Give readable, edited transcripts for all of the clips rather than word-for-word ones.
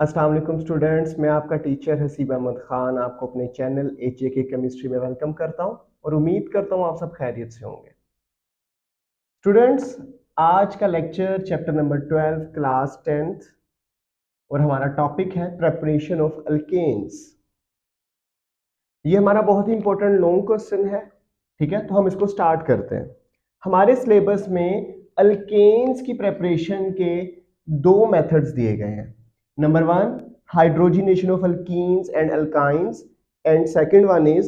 अस्सलाम वालेकुम स्टूडेंट्स, मैं आपका टीचर हसीब अहमद खान आपको अपने चैनल HJK केमिस्ट्री में वेलकम करता हूं और उम्मीद करता हूं आप सब खैरियत से होंगे। स्टूडेंट्स, आज का lecture chapter number 12 class 10th और हमारा टॉपिक है प्रेपरेशन ऑफ अल्केन्स। ये हमारा बहुत ही इंपॉर्टेंट लॉन्ग क्वेश्चन है, ठीक है। तो हम इसको स्टार्ट करते हैं। हमारे सिलेबस में अल्केन्स की प्रेपरेशन के दो मेथड्स दिए गए हैं। Number 1 hydrogenation of alkenes and alkynes and second one is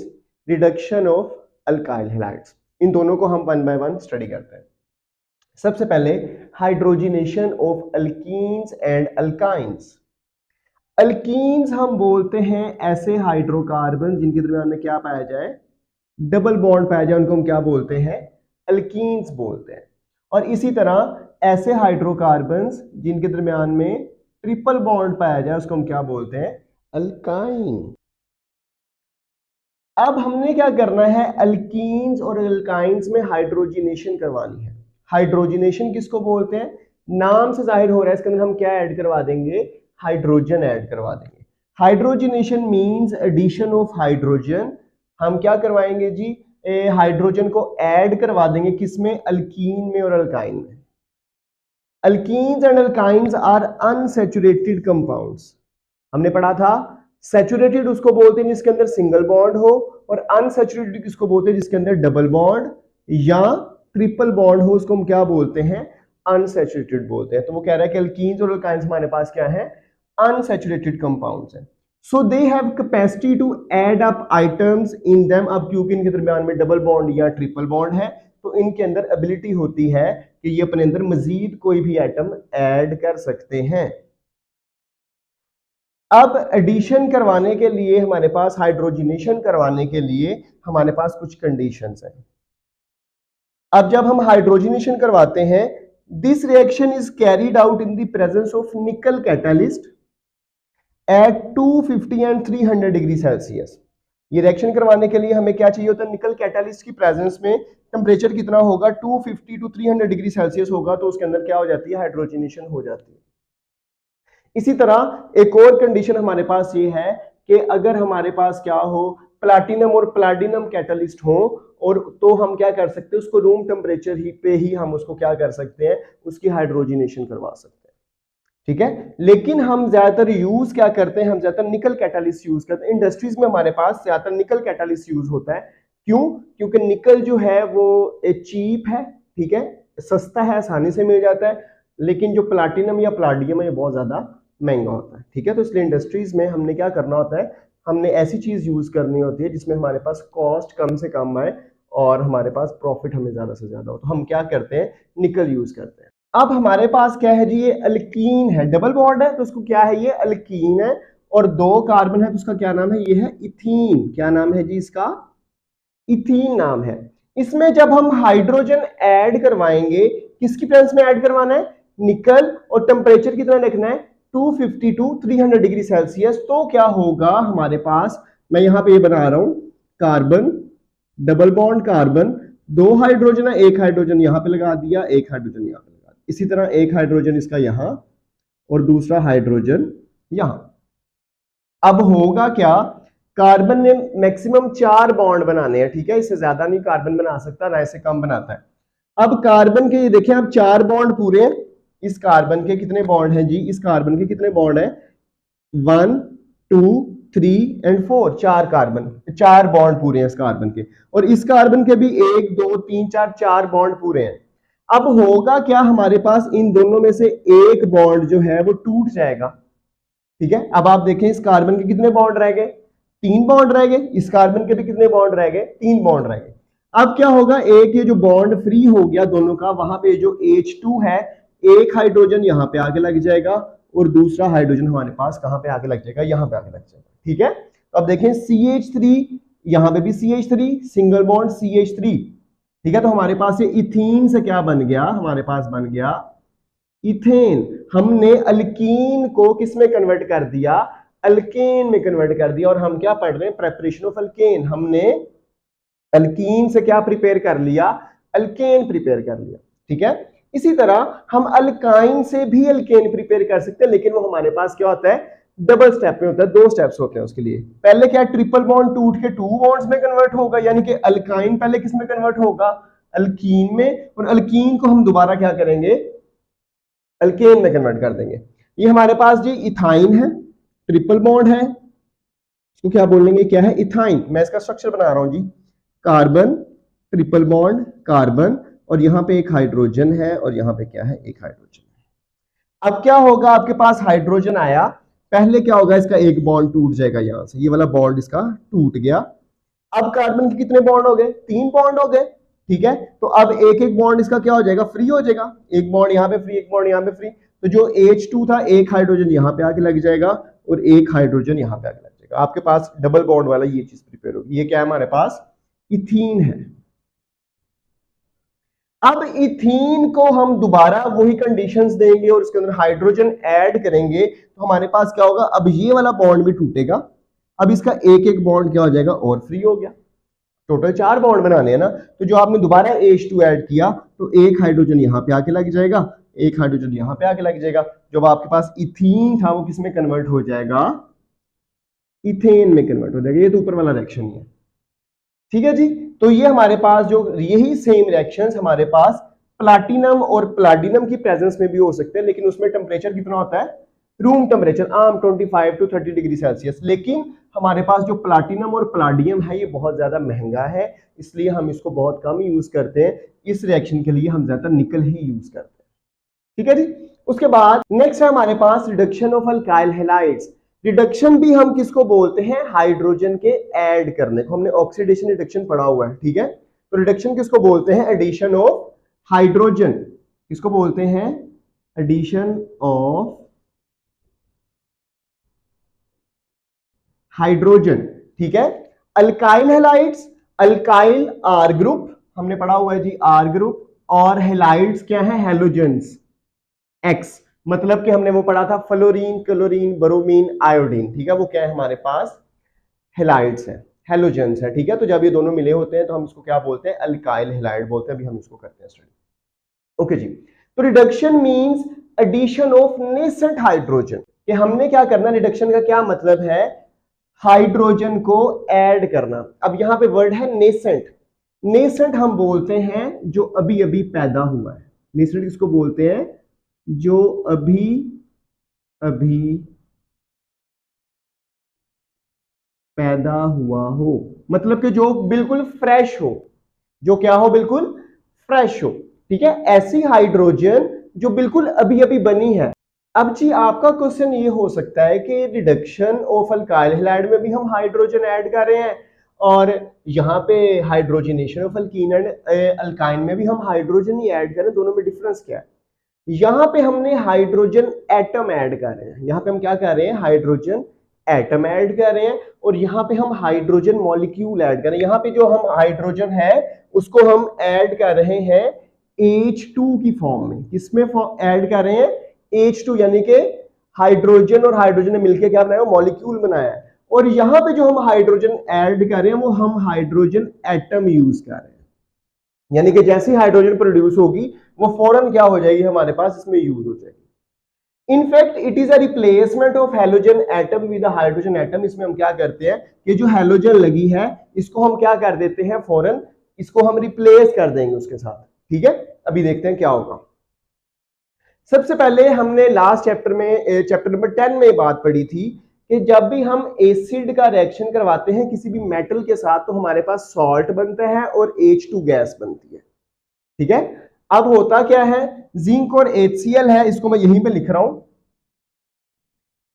reduction of alkyl halides. इन दोनों को हम वन बाय वन स्टडी करते हैं। सबसे पहले hydrogenation of alkenes and alkynes. Alkenes हम बोलते हैं ऐसे हाइड्रोकार्बन जिनके दरमियान में क्या पाया जाए, डबल बॉन्ड पाया जाए, उनको हम क्या बोलते हैं, अल्कीन्स बोलते हैं। और इसी तरह ऐसे हाइड्रोकार्बन्स जिनके दरमियान में ट्रिपल बॉन्ड पाया जाए उसको हम क्या बोलते हैं, अल्काइन। अब हमने क्या करना है, अल्कीन्स और अल्काइंस में हाइड्रोजिनेशन करवानी है। हाइड्रोजिनेशन किसको बोलते हैं, नाम से जाहिर हो रहा है, इसके अंदर हम क्या ऐड करवा देंगे, हाइड्रोजन ऐड करवा देंगे। Hydrogenation means addition of hydrogen. हम क्या करवाएंगे जी, हाइड्रोजन को ऐड करवा देंगे, किसमें, अल्कीन में और अल्काइन में। Alkenes and alkynes are unsaturated compounds. हमने पढ़ा था सैचुरेटेड उसको बोलते हैं जिसके अंदर सिंगल बॉन्ड हो, और अनसैचुरेटेड किसको बोलते हैं, जिसके अंदर डबल बॉन्ड या ट्रिपल बॉन्ड हो, उसको हम क्या बोलते हैं, अनसैचुरेटेड बोलते हैं। तो वो कह रहा है कि अल्कीन्स और अल्काइंस हमारे पास क्या है, अनसैचुरेटेड कंपाउंड्स हैं। So they have capacity to add up items in them. अब क्योंकि इनके दरमियान में डबल बॉन्ड या ट्रिपल बॉन्ड है तो इनके अंदर एबिलिटी होती है कि ये अपने अंदर मजीद कोई भी आइटम ऐड कर सकते हैं। अब एडिशन करवाने के लिए हमारे पास, हाइड्रोजिनेशन करवाने के लिए हमारे पास कुछ कंडीशंस हैं। अब जब हम हाइड्रोजिनेशन करवाते हैं, this reaction is carried out in the presence of nickel catalyst at 250 and 300 degree Celsius. ये रिएक्शन करवाने के लिए हमें क्या चाहिए होता है, निकल कैटालिस्ट की प्रेजेंस में टेम्परेचर कितना होगा, 250 टू 300 डिग्री सेल्सियस होगा, तो उसके अंदर क्या हो जाती है, हाइड्रोजिनेशन हो जाती है। इसी तरह एक और कंडीशन हमारे पास ये है कि अगर हमारे पास क्या हो, प्लैटिनम और प्लैटिनम कैटालिस्ट हो, और तो हम क्या कर सकते हैं, उसको रूम टेम्परेचर ही पे ही हम उसको क्या कर सकते हैं, उसकी हाइड्रोजिनेशन करवा सकते हैं, ठीक है। लेकिन हम ज्यादातर यूज क्या करते हैं, हम ज्यादातर निकल कैटालिस्ट यूज करते हैं। इंडस्ट्रीज में हमारे पास ज्यादातर निकल कैटालिस्ट यूज होता है। क्यों, क्योंकि निकल जो है वो चीप है, ठीक है, सस्ता है, आसानी से मिल जाता है। लेकिन जो प्लैटिनम या प्लाडियम है ये बहुत ज्यादा महंगा होता है, ठीक है। तो इसलिए इंडस्ट्रीज में हमने क्या करना होता है, हमने ऐसी चीज यूज करनी होती है जिसमें हमारे पास कॉस्ट कम से कम आए और हमारे पास प्रॉफिट हमें ज्यादा से ज्यादा हो। तो हम क्या करते हैं, निकल यूज करते हैं। अब हमारे पास क्या है जी, ये अल्कीन है, डबल बॉन्ड है तो उसको क्या है, ये अल्कीन है, और दो कार्बन है तो उसका क्या नाम है, ये है इथीन। क्या नाम है जी इसका, इथीन नाम है। इसमें जब हम हाइड्रोजन ऐड करवाएंगे, किसकी प्रेजेंस में ऐड करवाना है, निकल, और टेम्परेचर कितना रखना है, 250 टू 300 डिग्री सेल्सियस। तो क्या होगा हमारे पास, मैं यहां पे ये बना रहा हूं, कार्बन, डबल बॉन्ड कार्बन, दो हाइड्रोजन है, एक हाइड्रोजन यहां पे लगा दिया, एक हाइड्रोजन यहां पे लगा दिया, इसी तरह एक हाइड्रोजन इसका यहां और दूसरा हाइड्रोजन यहां। अब होगा क्या, कार्बन ने मैक्सिमम 4 बॉन्ड बनाने हैं, ठीक है, इससे ज्यादा नहीं कार्बन बना सकता, ना इससे कम बनाता है। अब कार्बन के ये देखें, अब 4 बॉन्ड पूरे हैं। इस कार्बन के कितने बॉन्ड हैं जी, इस कार्बन के कितने बॉन्ड हैं, 1 2 3 एंड 4, 4 कार्बन, 4 बॉन्ड पूरे हैं इस कार्बन के, और इस कार्बन के भी 1 2 3 4 4 बॉन्ड पूरे हैं। अब होगा क्या, हमारे पास इन दोनों में से एक बॉन्ड जो है वो टूट जाएगा, ठीक है। अब आप देखें इस कार्बन के कितने बॉन्ड रह गए, 3 बॉन्ड रह गए, इस कार्बन के भी कितने बॉन्ड रह गए, 3 बॉन्ड रह गए। अब क्या होगा, एक ये जो बॉन्ड फ्री हो गया दोनों का, वहां पे जो H2 है, एक हाइड्रोजन यहां पे आगे लग जाएगा और दूसरा हाइड्रोजन हमारे पास कहां पे आगे लग जाएगा, यहां पे आगे लग जाएगा, ठीक है। तो अब देखें CH3, यहां पे भी CH3, सिंगल बॉन्ड CH3, ठीक है। तो हमारे पास ये इथीन से क्या बन गया, हमारे पास बन गया इथेन। हमने अल्कीन को किस में कन्वर्ट कर दिया, अल्केन में कन्वर्ट कर दिया। और हम क्या पढ़ रहे हैं, प्रेपरेशन ऑफ अल्केन। हमने अल्कीन से क्या प्रिपेयर कर लिया, अल्केन प्रिपेयर कर लिया, ठीक है। इसी तरह हम अल्काइन से भी अल्केन प्रिपेयर कर सकते हैं, लेकिन वो हमारे पास क्या होता है, डबल स्टेप में होता है, 2 स्टेप्स होते हैं उसके लिए। पहले क्या, ट्रिपल बॉन्ड टूट के 2 बॉन्ड्स में कन्वर्ट होगा, यानी कि अल्काइन पहले किस में कन्वर्ट होगा, अल्कीन में, और अल्कीन को हम दोबारा क्या करेंगे, अल्केन में कन्वर्ट कर देंगे। ये हमारे पास जी इथाइन है, ट्रिपल बॉन्ड है, इसको क्या बोलेंगे, क्या है, इथाइन। मैं इसका स्ट्रक्चर बना रहा हूं जी, कार्बन, ट्रिपल बॉन्ड, कार्बन, और यहां पे एक हाइड्रोजन है, और यहां पे क्या है, एक हाइड्रोजन। अब क्या होगा, आपके पास हाइड्रोजन आया, पहले क्या होगा, इसका एक बॉन्ड टूट जाएगा, यहां से ये वाला बॉन्ड इसका टूट गया। अब कार्बन के कितने बॉन्ड हो गए, 3 बॉन्ड हो गए, ठीक है। तो अब एक एक बॉन्ड इसका क्या हो जाएगा, फ्री हो जाएगा, एक बॉन्ड यहाँ पे फ्री, एक बॉन्ड यहाँ पे फ्री। तो जो H2 था, एक हाइड्रोजन यहाँ पे आके लग जाएगा और एक हाइड्रोजन यहाँ पे आके लग जाएगा, आपके पास डबल बॉन्ड वाला ये चीज प्रिपेयर होगी। ये क्या है, हमारे पास इथीन है। अब इथीन को हम दोबारा वही कंडीशंस देंगे और इसके अंदर हाइड्रोजन ऐड करेंगे, तो हमारे पास क्या होगा, अब ये वाला बॉन्ड भी टूटेगा, अब इसका एक एक बॉन्ड क्या हो जाएगा, और फ्री हो गया। टोटल 4 बॉन्ड बनाने हैं ना, तो जो आपने दोबारा H2 ऐड किया, तो एक हाइड्रोजन यहाँ पे आके लग जाएगा, एक हाइड्रोजन यहाँ पे आके लग जाएगा। जब आपके पास इथीन था, वो किस में कन्वर्ट हो जाएगा, इथेन में कन्वर्ट हो जाएगा। ये तो ऊपर वाला रिएक्शन ही है, ठीक है जी। तो ये हमारे पास जो यही सेम रिएक्शंस हमारे पास प्लैटिनम और प्लैटिनम की प्रेजेंस में भी हो सकते हैं, लेकिन उसमें टेम्परेचर कितना होता है, रूम टेम्परेचर आम 25 to 30 डिग्री सेल्सियस। लेकिन हमारे पास जो प्लैटिनम और प्लैडियम है, ये बहुत ज्यादा महंगा है, इसलिए हम इसको बहुत कम यूज करते हैं। इस रिएक्शन के लिए हम ज्यादातर निकल ही यूज करते हैं, ठीक है जी। उसके बाद नेक्स्ट है हमारे पास reduction of alkyl halides. Reduction भी हम किसको बोलते हैं, हाइड्रोजन के ऐड करने को, हमने ऑक्सीडेशन रिडक्शन पढ़ा हुआ है, ठीक है। तो रिडक्शन किसको बोलते हैं, एडिशन ऑफ हाइड्रोजन, किसको बोलते हैं, एडिशन ऑफ हाइड्रोजन, ठीक है। Alkyl halides, alkyl R group हमने पढ़ा हुआ है जी, आर ग्रुप, और हैलाइड्स क्या है, हैलोजेंस एक्स, मतलब कि हमने वो पढ़ा था फ्लोरीन, क्लोरीन, ब्रोमीन, आयोडीन, ठीक है। वो क्या है, हमारे पास हैलाइड्स है, हैलोजेंस है, ठीक है। तो जब ये दोनों मिले होते हैं तो हम इसको क्या बोलते हैं, अल्काइल हैलाइड बोलते हैं। अभी हम इसको करते हैं स्टडी, ओके जी। तो reduction means addition of nascent hydrogen, कि हमने क्या करना, रिडक्शन का क्या मतलब है, हाइड्रोजन को ऐड करना। अब यहां पे वर्ड है नेसेंट, नेसेंट हम बोलते हैं जो अभी अभी पैदा हुआ है। नेसेंट किसको बोलते हैं, जो अभी अभी पैदा हुआ हो, मतलब कि जो बिल्कुल फ्रेश हो, जो क्या हो, बिल्कुल फ्रेश हो, ठीक है। ऐसी हाइड्रोजन जो बिल्कुल अभी अभी बनी है। अब जी आपका क्वेश्चन ये हो सकता है कि रिडक्शन ऑफ अल्काइल हैलाइड में भी हम हाइड्रोजन ऐड कर रहे हैं, और यहाँ पे hydrogenation of alkyne and alkyne में भी हम हाइड्रोजन ही ऐड कर रहे हैं, दोनों में डिफरेंस क्या है। यहाँ पे हमने हाइड्रोजन एटम ऐड कर रहे हैं, यहाँ पे हम क्या कर रहे हैं, हाइड्रोजन एटम ऐड कर रहे हैं, और यहाँ पे हम हाइड्रोजन मॉलिक्यूल ऐड कर रहे हैं। यहाँ पे जो हम हाइड्रोजन है उसको हम ऐड कर रहे हैं H2 की फॉर्म में, किसमें ऐड कर रहे हैं, H2, यानी कि हाइड्रोजन और हाइड्रोजन ने मिलकर क्या बनाया, मॉलिक्यूल बनाया है। और यहाँ पे जो हम हाइड्रोजन ऐड कर रहे हैं वो हम हाइड्रोजन एटम यूज कर रहे हैं, यानी कि जैसे हाइड्रोजन प्रोड्यूस होगी वो फौरन क्या हो जाएगी, हमारे पास इसमें यूज हो जाएगी। In fact it is a replacement of halogen atom with hydrogen atom. इसमें हम क्या करते हैं, कि जो हैलोजन लगी है इसको हम क्या कर देते हैं, फौरन इसको हम रिप्लेस कर देंगे उसके साथ, ठीक है। अभी देखते हैं क्या होगा। सबसे पहले हमने लास्ट चैप्टर में, चैप्टर नंबर 10 में बात पढ़ी थी कि जब भी हम एसिड का रिएक्शन करवाते हैं किसी भी मेटल के साथ, तो हमारे पास सॉल्ट बनता है और H2 गैस बनती है, ठीक है। अब होता क्या है, जिंक और HCl है, इसको मैं यहीं पे लिख रहा हूं,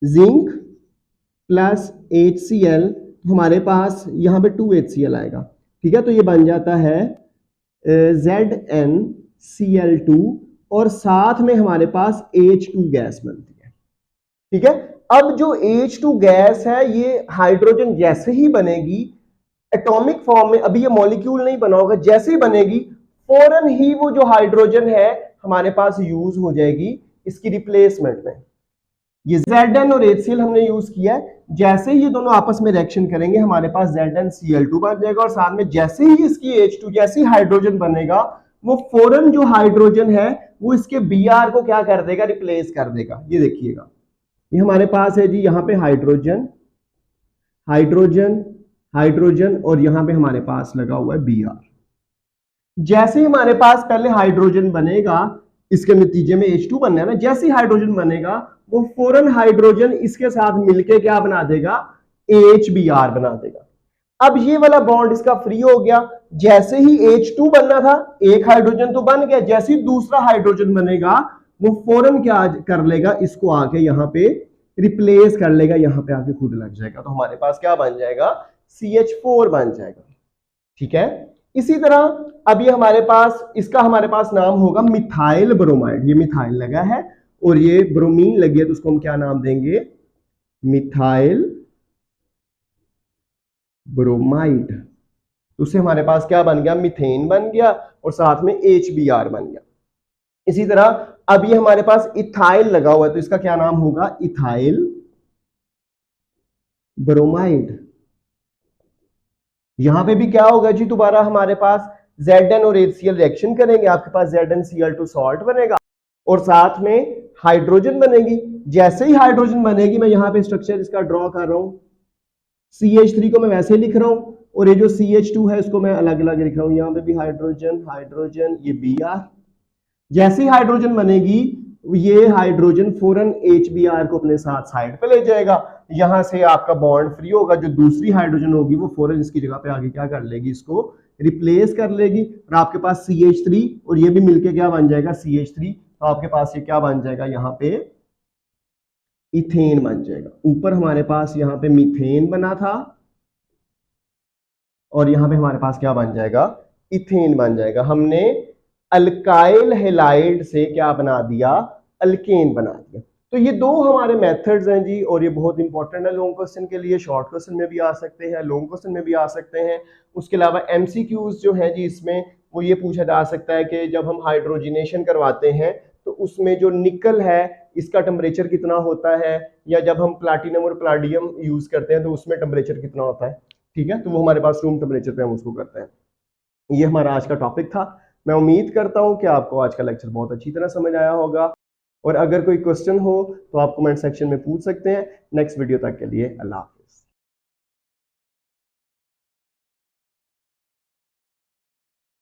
जिंक प्लस HCl, हमारे पास यहां पे 2HCl आएगा, ठीक है। तो ये बन जाता है ZnCl2, और साथ में हमारे पास H2 गैस बनती है, ठीक है। अब जो H2 गैस है ये हाइड्रोजन जैसे ही बनेगी एटॉमिक फॉर्म में, अभी ये मॉलिक्यूल नहीं बना होगा, जैसे ही बनेगी फौरन ही वो जो हाइड्रोजन है हमारे पास यूज हो जाएगी इसकी रिप्लेसमेंट में। ये Zn और HCl हमने यूज किया है, जैसे ही ये दोनों आपस में रिएक्शन करेंगे हमारे पास ZnCl2 बन जाएगा, और साथ में जैसे ही इसकी H2 जैसे ही हाइड्रोजन बनेगा वो फौरन जो हाइड्रोजन है वो इसके Br को क्या कर देगा, रिप्लेस कर देगा। ये देखिएगा, ये हमारे पास है जी यहाँ पे हाइड्रोजन, हाइड्रोजन, हाइड्रोजन और यहां पे हमारे पास लगा हुआ है Br। जैसे ही हमारे पास पहले हाइड्रोजन बनेगा, इसके नतीजे में H2 बनना है ना, जैसे ही हाइड्रोजन बनेगा वो फौरन हाइड्रोजन इसके साथ मिलके क्या बना देगा, HBr बना देगा। अब ये वाला बॉन्ड इसका फ्री हो गया। जैसे ही H2 बनना था, एक हाइड्रोजन तो बन गया, जैसे ही दूसरा हाइड्रोजन बनेगा वो फौरन क्या कर लेगा, इसको आके यहां पे रिप्लेस कर लेगा, यहां पे आके खुद लग जाएगा। तो हमारे पास क्या बन जाएगा, CH4 बन जाएगा। ठीक है, इसी तरह अब ये हमारे पास, इसका हमारे पास नाम होगा मिथाइल ब्रोमाइड। ये मिथाइल लगा है और ये ब्रोमीन लगी है, तो उसको हम क्या नाम देंगे, मिथाइल ब्रोमाइड। तो उससे हमारे पास क्या बन गया, मीथेन बन गया और साथ में HBr बन गया। इसी तरह अब ये हमारे पास इथाइल लगा हुआ है, तो इसका क्या नाम होगा, इथाइल ब्रोमाइड। यहां पे भी क्या होगा जी, दोबारा हमारे पास Zn और HCl रिएक्शन करेंगे, आपके पास ZnCl2 सॉल्ट बनेगा और साथ में हाइड्रोजन बनेगी। जैसे ही हाइड्रोजन बनेगी, मैं यहां पे स्ट्रक्चर इसका ड्रॉ कर रहा हूं, CH3 को मैं वैसे लिख रहा हूं और ये जो CH2 है इसको मैं अलग अलग लिख रहा हूं। यहां पे भी हाइड्रोजन, हाइड्रोजन, ये Br। जैसे ही हाइड्रोजन बनेगी, ये हाइड्रोजन फौरन HBr को अपने साथ साइड पे ले जाएगा, यहां से आपका बॉन्ड फ्री होगा। जो दूसरी हाइड्रोजन होगी वो फौरन इसकी जगह पे आगे क्या कर लेगी, इसको रिप्लेस कर लेगी और आपके पास CH3 और ये भी मिलके क्या बन जाएगा, CH3। तो आपके पास ये क्या बन जाएगा, यहाँ पे इथेन बन जाएगा। ऊपर हमारे पास यहाँ पे मीथेन बना था और यहाँ पे हमारे पास क्या बन जाएगा, इथेन बन जाएगा। हमने अल्काइल हैलाइड से क्या बना दिया, अल्केन बना दिया। तो ये दो हमारे मेथड्स हैं जी, और ये बहुत इंपॉर्टेंट है लॉन्ग क्वेश्चन के लिए। शॉर्ट क्वेश्चन में भी आ सकते हैं, लॉन्ग क्वेश्चन में भी आ सकते हैं। उसके अलावा MCQs जो है जी, इसमें वो ये पूछा जा सकता है कि जब हम हाइड्रोजिनेशन करवाते हैं तो उसमें जो निकल है इसका टेम्परेचर कितना होता है, या जब हम प्लैटिनम और प्लाडियम यूज करते हैं तो उसमें टेम्परेचर कितना होता है। ठीक है, तो वो हमारे पास रूम टेम्परेचर पे हम उसको करते हैं। ये हमारा आज का टॉपिक था। मैं उम्मीद करता हूं कि आपको आज का लेक्चर बहुत अच्छी तरह समझ आया होगा, और अगर कोई क्वेश्चन हो तो आप कमेंट सेक्शन में पूछ सकते हैं। नेक्स्ट वीडियो तक के लिए अल्लाह हाफ़िज़।